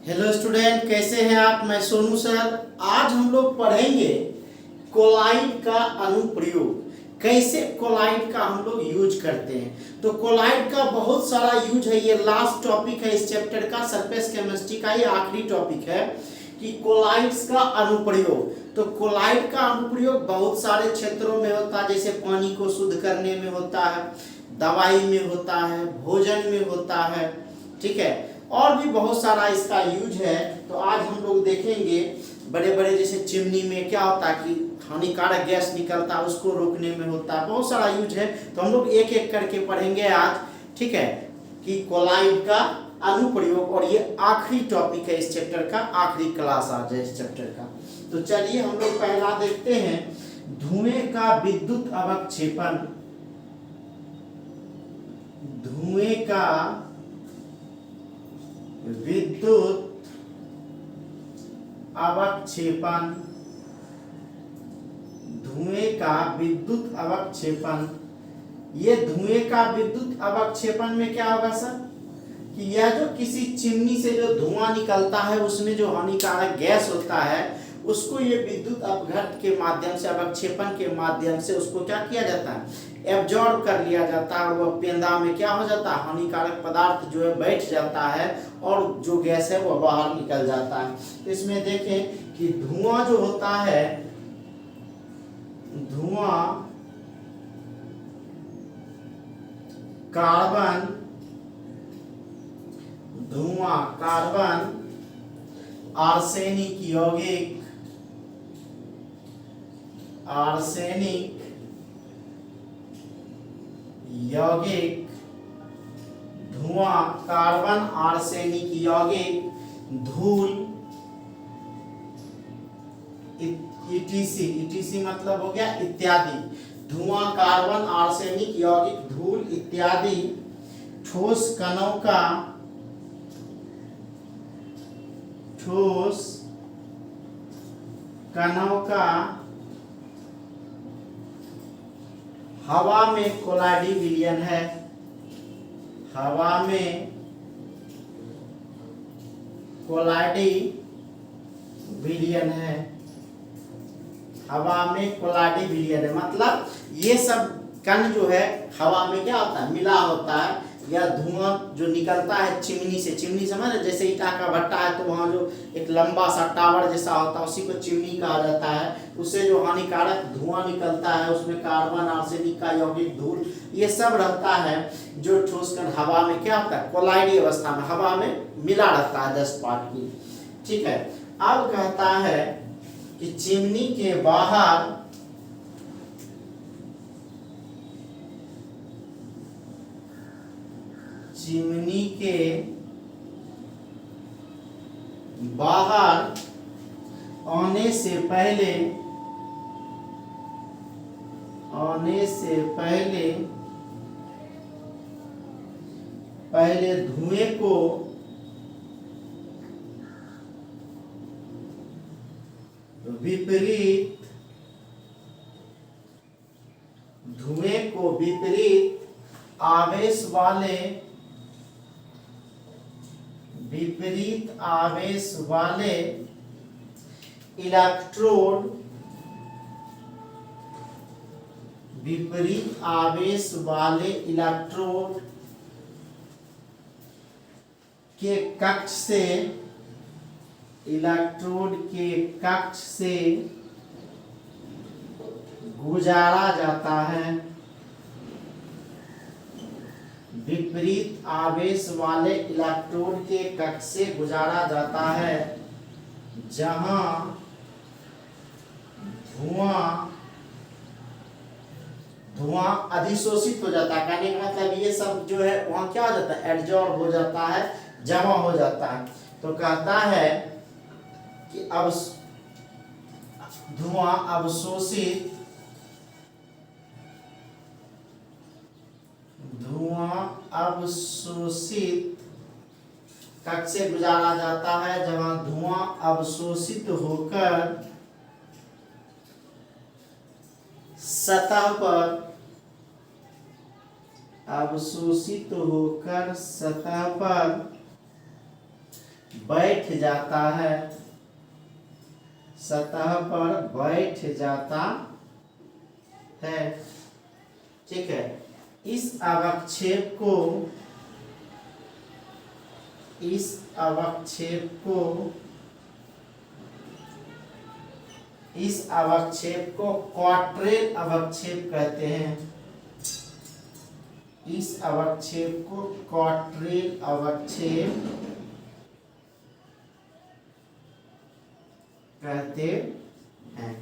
Hello student, कैसे हैं आप। मैं सोनू सर। आज हम लोग पढ़ेंगे कोलाइड का अनुप्रयोग, कैसे कोलाइड का हम लोग यूज करते हैं। तो कोलाइड का बहुत सारा यूज है। ये लास्ट टॉपिक है इस चैप्टर का, सरफेस केमिस्ट्री का ये आखिरी टॉपिक है कि कोलाइड्स का अनुप्रयोग। तो कोलाइड का अनुप्रयोग बहुत सारे क्षेत्रों में होता है, जैसे पानी को शुद्ध करने में होता है, दवाई में होता है, भोजन में होता है, ठीक है, और भी बहुत सारा इसका यूज है। तो आज हम लोग देखेंगे बड़े बड़े जैसे चिमनी में क्या होता है कि हानिकारक गैस निकलता है, उसको रोकने में होता है, बहुत सारा यूज है। तो हम लोग एक एक करके पढ़ेंगे आज, ठीक है, कि कोलाइड का अनुप्रयोग। और ये आखिरी टॉपिक है इस चैप्टर का, आखिरी क्लास आज है इस चैप्टर का। तो चलिए हम लोग पहला देखते हैं, धुएं का विद्युत अवक्षेपण। धुएं का विद्युत अवक्षेपण। धुएं का विद्युत अवक्षेपण। ये धुएं का विद्युत अवक्षेपण में क्या होगा सर कि यह जो किसी चिमनी से जो धुआं निकलता है उसमें जो हानिकारक गैस होता है उसको ये विद्युत अपघट्ट के माध्यम से, अवक्षेपण के माध्यम से उसको क्या किया जाता है, एब्जॉर्ब कर लिया जाता है। और वह पेंदा में क्या हो जाता है, हानिकारक पदार्थ जो है बैठ जाता है और जो गैस है वह बाहर निकल जाता है। इसमें देखें कि धुआं जो होता है, धुआं कार्बन, धुआं कार्बन आर्सेनिक यौगिक, आर्सेनिक यौगिक, धुआं कार्बन आर्सेनिक यौगिक, धूल, ईटीसी, ईटीसी मतलब हो गया इत्यादि। धुआं कार्बन आर्सेनिक यौगिक, धूल इत्यादि ठोस कणों का, ठोस कणों का हवा में कोलाइडी विलयन है। हवा में कोलाइडी विलयन है। हवा में कोलाइडी विलयन है मतलब ये सब कण जो है हवा में क्या होता है, मिला होता है। या धुआं जो निकलता है चिमनी से, चिमनी समझ रहे, जैसे ईटा का भट्टा है तो वहाँ जो एक लंबा सा टावर जैसा होता है उसी को चिमनी कहा जाता है। उससे जो हानिकारक धुआं निकलता है उसमें कार्बन आर्सेनिक का यौगिक, धूल, ये सब रहता है जो ठोस कण हवा में क्या होता है, कोलाइडी अवस्था में हवा में मिला रहता है 10 पार्ट की, ठीक है। अब कहता है कि चिमनी के बाहर, चिमनी के बाहर आने से पहले, आने से पहले, पहले धुएं को विपरीत, धुएं को विपरीत आवेश वाले, विपरीत आवेश वाले इलेक्ट्रोड, विपरीत आवेश वाले इलेक्ट्रोड के कक्ष से, इलेक्ट्रोड के कक्ष से गुजारा जाता है। विपरीत आवेश वाले इलेक्ट्रोड के कक्ष से गुजारा जाता है जहां धुआं, धुआं अधिशोषित हो जाता है। कहने का मतलब ये सब जो है वहां क्या हो जाता है, एब्जॉर्ब हो जाता है, जमा हो जाता है। तो कहता है कि अब धुआं अवशोषित, धुआं अवशोषित कक्ष से गुजारा जाता है जहां धुआं अवशोषित होकर सतह पर, अवशोषित होकर सतह पर बैठ जाता है, सतह पर बैठ जाता है। ठीक है, इस अवक्षेप को क्वाड्रेल अवक्षेप कहते हैं। इस अवक्षेप को क्वाड्रेल अवक्षेप कहते हैं।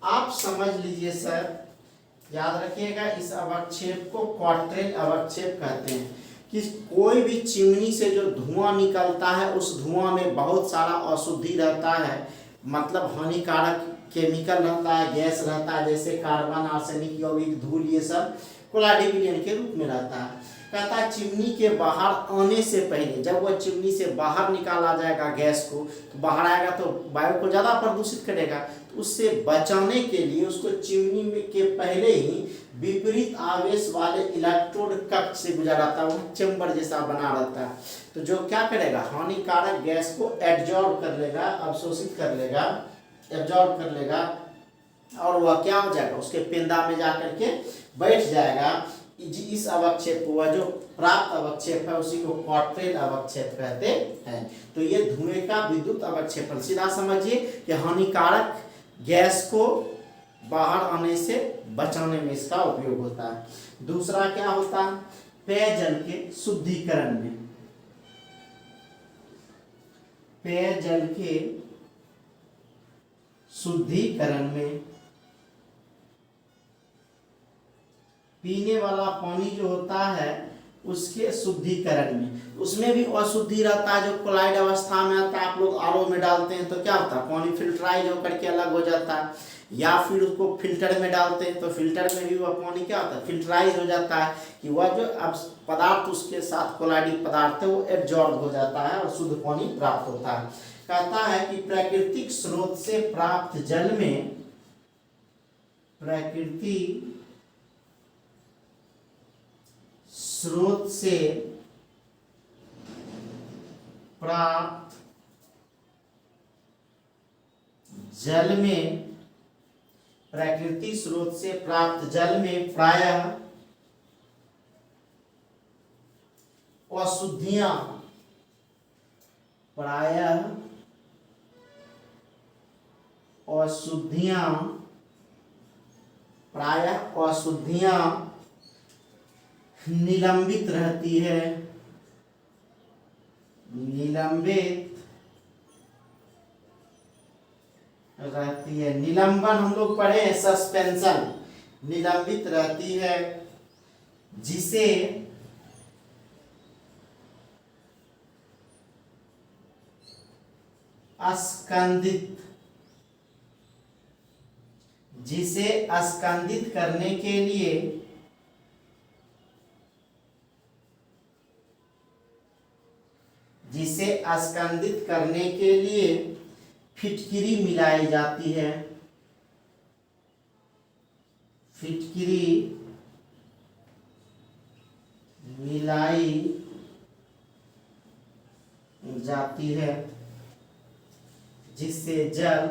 आप समझ लीजिए सर, याद रखिएगा, इस अवक्षेप को क्वाड्रेल अवक्षेप कहते हैं कि कोई भी चिमनी से जो धुआं निकलता है उस धुआं में बहुत सारा अशुद्धि रहता है, मतलब हानिकारक केमिकल रहता है, गैस रहता है, जैसे कार्बन, आर्सेनिक, यौगिक, धूल, ये सब कोलाइड विलयन के रूप में रहता है। कहता है चिमनी के बाहर आने से पहले, जब वह चिमनी से बाहर निकाला जाएगा गैस को, तो बाहर आएगा तो वायु को ज़्यादा प्रदूषित करेगा, तो उससे बचाने के लिए उसको चिमनी में के पहले ही विपरीत आवेश वाले इलेक्ट्रोड कक्ष से गुजारा था, वो चैम्बर जैसा बना रहता है। तो जो क्या करेगा, हानिकारक गैस को एब्जॉर्ब कर लेगा, अवशोषित कर लेगा, एब्जॉर्ब कर लेगा, और वह क्या हो जाएगा, उसके पेंदा में जा करके बैठ जाएगा। इस अवक्षेप को, वह जो प्राप्त अवक्षेप है, उसी को क्वाड्रेल अवक्षेप कहते हैं। तो ये धुएं का विद्युत अवक्षेपण, सीधा समझिए कि हानिकारक गैस को बाहर आने से बचाने में इसका उपयोग होता है। दूसरा क्या होता है, पेयजल के शुद्धिकरण में, पेयजल के शुद्धिकरण में, पीने वाला पानी जो होता है उसके शुद्धिकरण में, उसमें भी अशुद्धि रहता है जो क्लोराइड अवस्था में आता है। आप लोग आरओ में डालते हैं तो क्या होता है, पानी फिल्टराइज होकर के अलग हो जाता है, या फिर उसको फिल्टर में डालते हैं तो फिल्टर में भी वह पानी क्या होता है, फिल्टराइज हो जाता है, कि वह जो अब पदार्थ उसके साथ क्लोराइडिक पदार्थ है वो एब्जॉर्ब हो जाता है और शुद्ध पानी प्राप्त होता है। कहता है कि प्राकृतिक स्रोत से प्राप्त जल में, प्राकृतिक स्रोत से प्राप्त जल में, प्राकृतिक स्रोत से प्राप्त जल में प्रायः अशुद्धियां, प्रायः अशुद्धियां निलंबित रहती है, निलंबित रहती है। निलंबन हम लोग पढ़े हैं, सस्पेंशन, निलंबित रहती है, जिसे अस्कंदित, जिसे अस्कंदित करने के लिए फिटकिरी मिलाई जाती है, फिटकिरी मिलाई जाती है, जिससे जल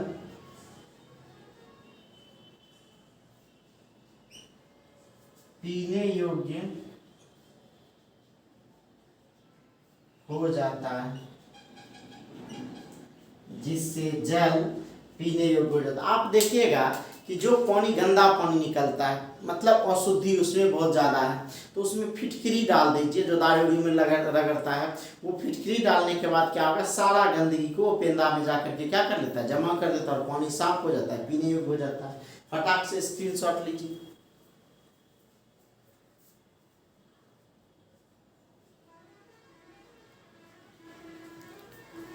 पीने योग्य हो जाता है, जिससे जल पीने योग्य हो जाता है। आप देखिएगा कि जो पानी, गंदा पानी निकलता है, मतलब अशुद्धि उसमें बहुत ज़्यादा है, तो उसमें फिटकिरी डाल दीजिए, जो दाढ़ी उड़ी में रगड़ता है, वो फिटकिरी डालने के बाद क्या होगा, सारा गंदगी को वो पेंदा में जा करके क्या कर लेता है, जमा कर देता है, और पानी साफ हो जाता है, पीने योग्य हो जाता है। फटाक से स्क्रीनशॉट लीजिए।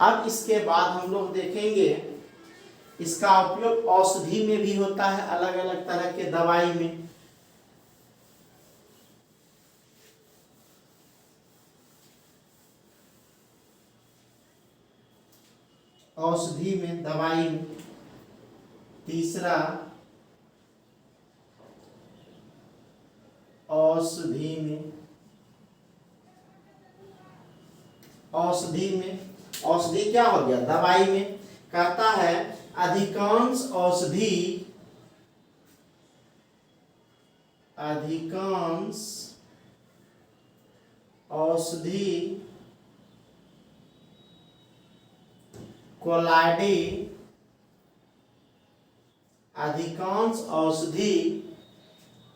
अब इसके बाद हम लोग देखेंगे इसका उपयोग औषधि में भी होता है, अलग अलग तरह के दवाई में। औषधि में, दवाई में। तीसरा, औषधि में, औषधि में औषधि क्या हो गया, दवाई में। कहता है अधिकांश औषधि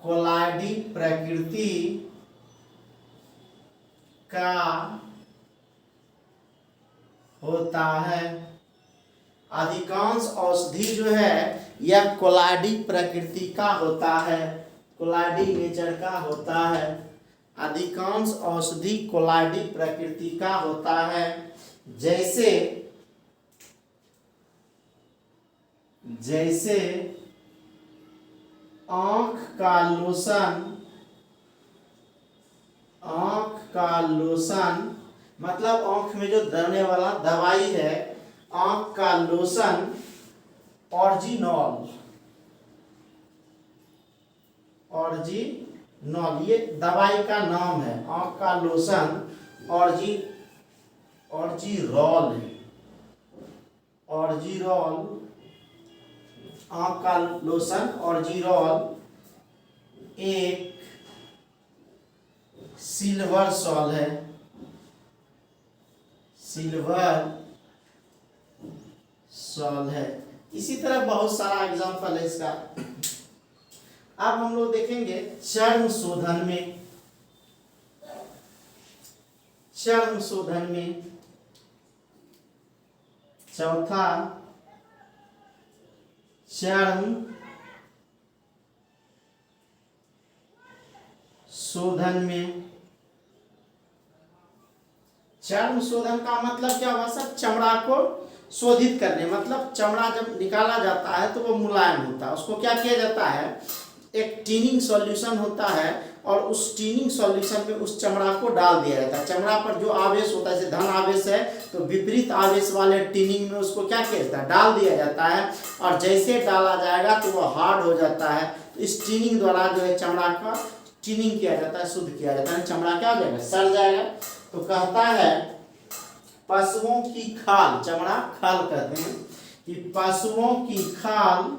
कोलाइडी प्रकृति का होता है। अधिकांश औषधि जो है यह कोलाइडी प्रकृति का होता है, कोलाइडी नेचर का होता है। अधिकांश औषधि कोलाइडी प्रकृति का होता है। जैसे आँख का लोशन मतलब आँख में जो दरने वाला दवाई है, आँख का लोशन ऑरिजिनॉल, ये दवाई का नाम है। आँख का लोशन ऑरिजिनॉल है, आँख का लोशन ऑरिजिनॉल एक सिल्वर सॉल है, इसी तरह बहुत सारा एग्जाम्पल है इसका। अब हम लोग देखेंगे चर्म शोधन में चौथा चर्म शोधन का मतलब क्या हुआ सर, चमड़ा को शोधित करने, मतलब चमड़ा जब निकाला जाता है तो वो मुलायम होता है, उसको क्या किया जाता है, एक टीनिंग सॉल्यूशन होता है और उस टीनिंग सॉल्यूशन में उस चमड़ा को डाल दिया जाता है। चमड़ा पर जो आवेश होता है, जैसे धन आवेश है तो विपरीत आवेश वाले टीनिंग में उसको क्या किया जाता है, डाल दिया जाता है, और जैसे डाला जाएगा तो वो हार्ड हो जाता है। तो इस टीनिंग द्वारा जो है चमड़ा का टीनिंग किया जाता है, शुद्ध किया जाता है, चमड़ा क्या हो जाएगा, सड़ जाएगा। तो कहता है पशुओं की खाल, चमड़ा खाल कहते हैं, कि पशुओं की खाल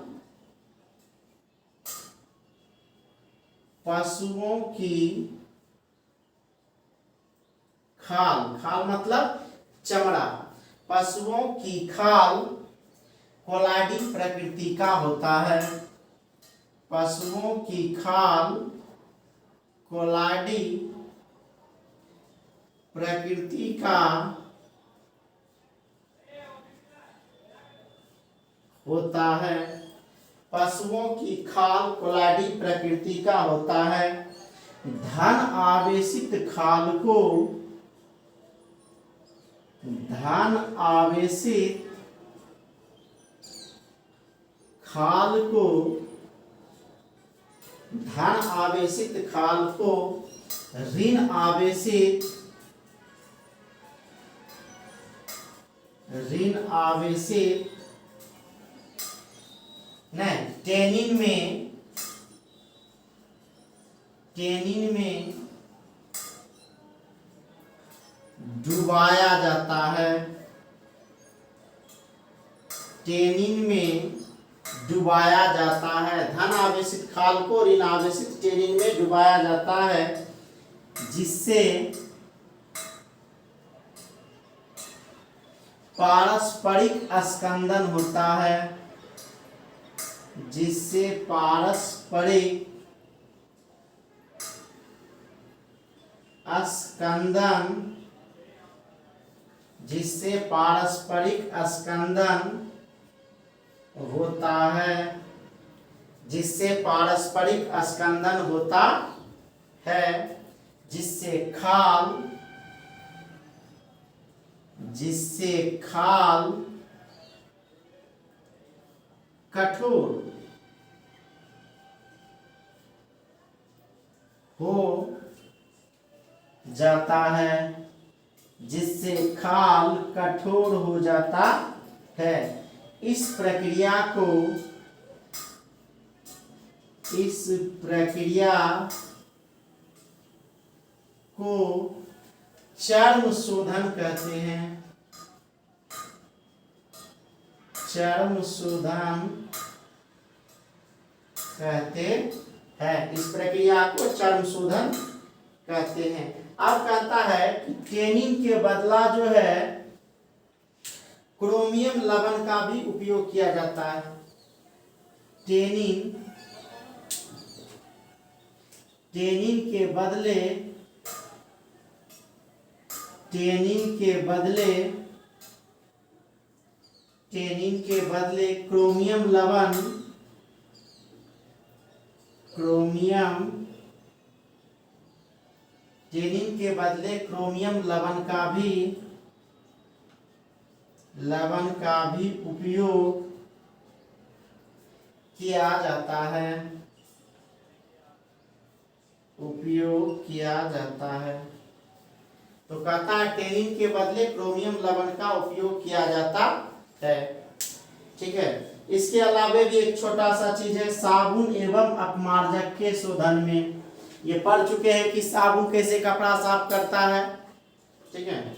मतलब चमड़ा, पशुओं की खाल कोलाइडी प्रकृति का होता है। पशुओं की खाल कोलाइडी प्रकृति का होता है। पशुओं की खाल कोलाइडी प्रकृति का होता है। धन आवेशित खाल को ऋण आवेशित टेनिन में डुबाया जाता है। धन आवेशित खाल को ऋण आवेशित टेनिन में डुबाया जाता है, जिससे पारस्परिक स्कंदन होता है। जिससे पारस्परिक स्कंदन होता है। जिससे खाल कठोर हो जाता है। इस प्रक्रिया को चर्म शोधन कहते हैं। चर्म शोधन कहते हैं। इस प्रक्रिया को चर्म शोधन कहते हैं। अब कहता है कि टैनिन के बदला जो है क्रोमियम लवण का भी उपयोग किया जाता है। टैनिन के बदले क्रोमियम लवण का भी उपयोग किया जाता है। तो कहता है टैनिन के बदले क्रोमियम लवण का उपयोग किया जाता है। ठीक है। इसके अलावा भी एक छोटा सा चीज है, साबुन एवं अपमार्जक के शोधन में। ये पढ़ चुके हैं कि साबुन कैसे कपड़ा साफ करता है। ठीक है।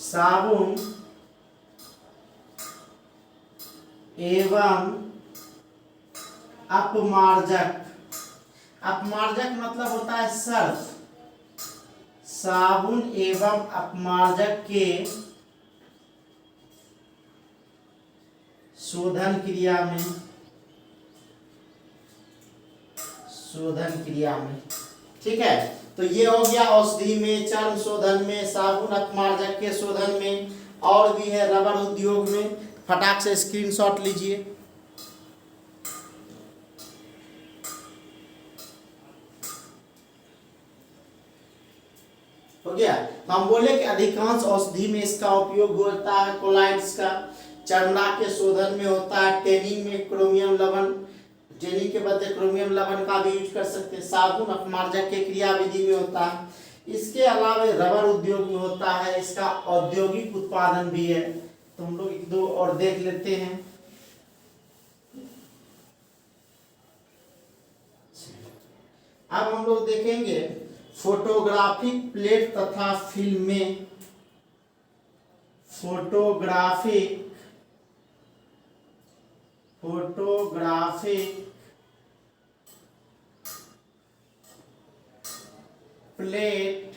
साबुन एवं अपमार्जक मतलब होता है सर्फ। साबुन एवं अपमार्जक के शोधन क्रिया में। ठीक है। तो ये हो गया औषधि में, चर्म शोधन में, साबुन अपमार्जक के शोधन में, और भी है रबर उद्योग में। फटाक से स्क्रीनशॉट लीजिए। हो गया। तो हम बोले कि अधिकांश औषधि में इसका उपयोग होता है। कोलाइड्स का चमड़ा के शोधन में होता है। टैनिन में क्रोमियम लवण, टैनिन के बदले क्रोमियम लवण का भी यूज कर सकते हैं। साबुन अपमार्जक के क्रियाविधि में होता है। इसके अलावा रबर उद्योग में होता है। इसका औद्योगिक उत्पादन भी है। तो हम लोग एक दो और देख लेते हैं। अब हम लोग देखेंगे फोटोग्राफिक प्लेट तथा फिल्म में। फोटोग्राफिक प्लेट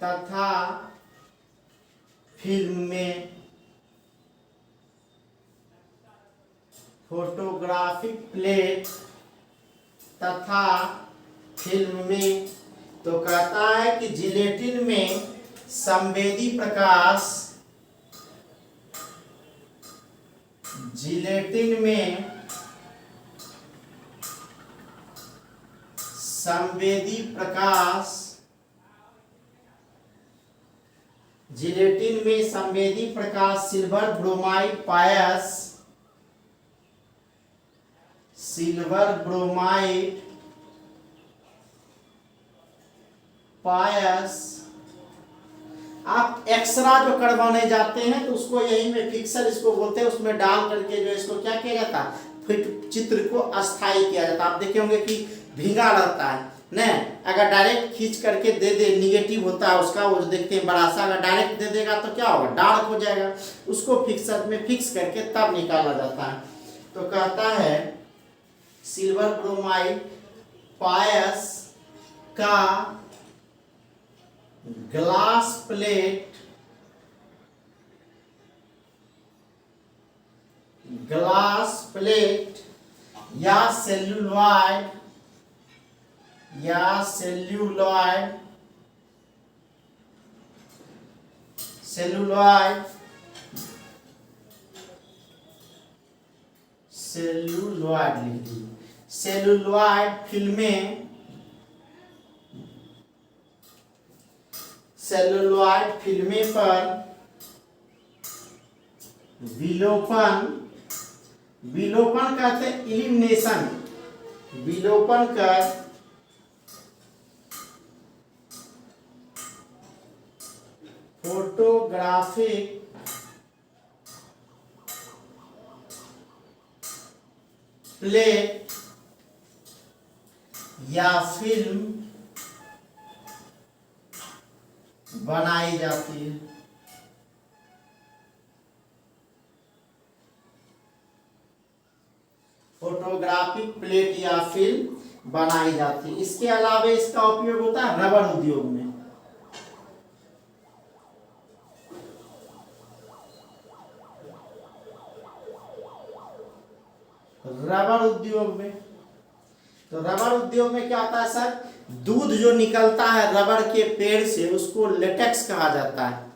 तथा फिल्म में। फोटोग्राफिक प्लेट तथा फिल्म में। तो कहता है कि जिलेटिन में संवेदी प्रकाश, जिलेटिन में संवेदी प्रकाश सिल्वर ब्रोमाइड पायस। आप एक्सरा जो करवाने जाते हैं तो उसको यही में फिक्सर इसको बोलते हैं, उसमें डाल करके जो इसको क्या किया जाता है, फिर चित्र को अस्थाई किया जाता है। आप देखे होंगे कि भींगा रहता है न, अगर डायरेक्ट खींच करके दे दे, निगेटिव होता है उसका, वो देखते हैं बड़ा सा, अगर डायरेक्ट दे देगा तो क्या होगा, डार्क हो जाएगा। उसको फिक्सर में फिक्स करके तब निकाला जाता है। तो कहता है सिल्वर ब्रोमाइड पायस का ग्लास प्लेट या सेल्यूलॉइड लिख दी। सेल्यूलॉइड फिल्में पर विलोपन कहते हैं इलिमिनेशन। विलोपन कर फोटोग्राफिक प्लेट या फिल्म बनाई जाती है। फोटोग्राफिक प्लेट या फिल्म बनाई जाती है। इसके अलावा इसका उपयोग होता है रबर उद्योग में। रबर उद्योग में, तो रबर उद्योग में क्या होता है सर, दूध जो निकलता है रबर के पेड़ से उसको लेटेक्स कहा जाता है।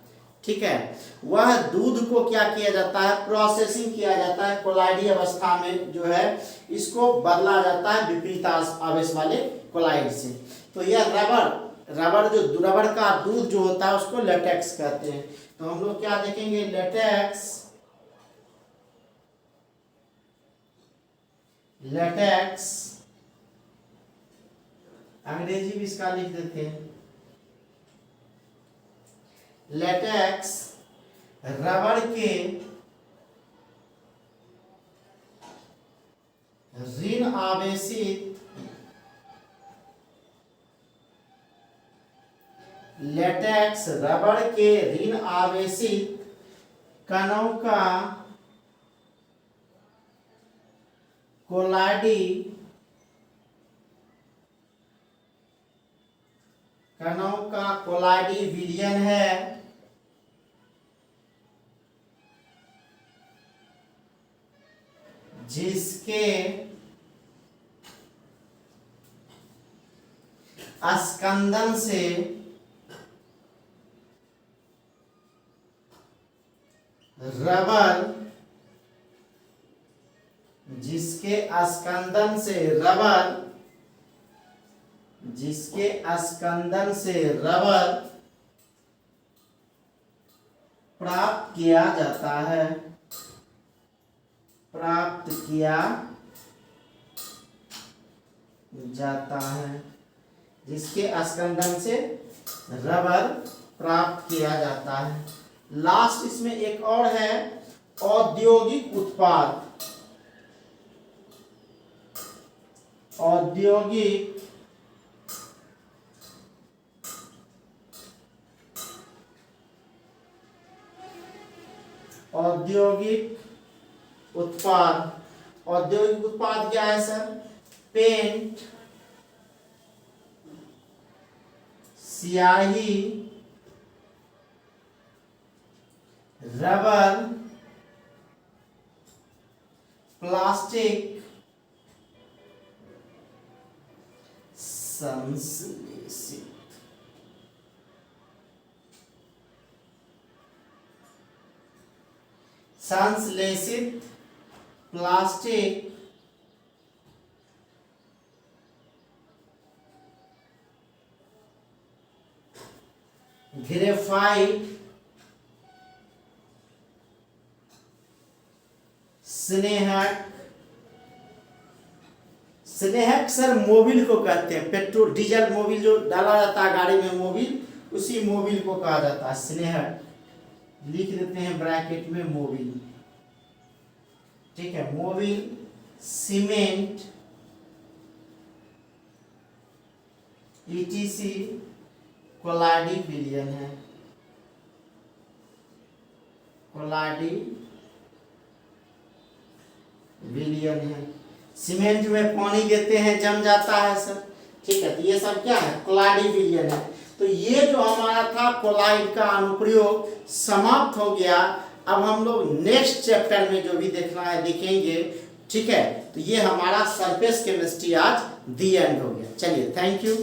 ठीक है, वह दूध को क्या किया जाता है, प्रोसेसिंग किया जाता है, कोलाइडी अवस्था में जो है इसको बदला जाता है विपरीत आवेश वाले कोलाइड से। तो यह रबर का दूध जो होता है उसको लेटेक्स कहते हैं। तो हम लोग क्या देखेंगे, लेटेक्स अंग्रेजी भी इसका लिख देते हैं। लेटेक्स रबर के ऋण आवेशित लेटेक्स रबर के ऋण आवेशित कणों का कोलाइडी विलयन है, जिसके स्कंदन से रबर प्राप्त किया जाता है, जिसके स्कंदन से रबर प्राप्त किया जाता है। लास्ट इसमें एक और है, औद्योगिक उत्पाद। औद्योगिक उत्पाद क्या है सर, पेंट, स्याही, रबर, प्लास्टिक, संश्लेषित प्लास्टिक, ग्रेफाइट, स्नेहक सर मोबिल को कहते हैं। पेट्रोल डीजल मोबिल जो डाला जाता है गाड़ी में, मोबिल, उसी मोबिल को कहा जाता है स्नेहक। लिख देते हैं ब्रैकेट में मोबिल। ठीक है, मोबिल, सीमेंट, ETC कोलाइडी विलयन है, सीमेंट में पानी देते हैं जम जाता है सर। ठीक है, तो ये सब क्या है, कोलाइडी विलयन है। तो ये जो हमारा था कोलाइड का अनुप्रयोग समाप्त हो गया। अब हम लोग नेक्स्ट चैप्टर में जो भी देखना है देखेंगे। ठीक है, तो ये हमारा सरफेस केमिस्ट्री आज दी एंड हो गया। चलिए, थैंक यू।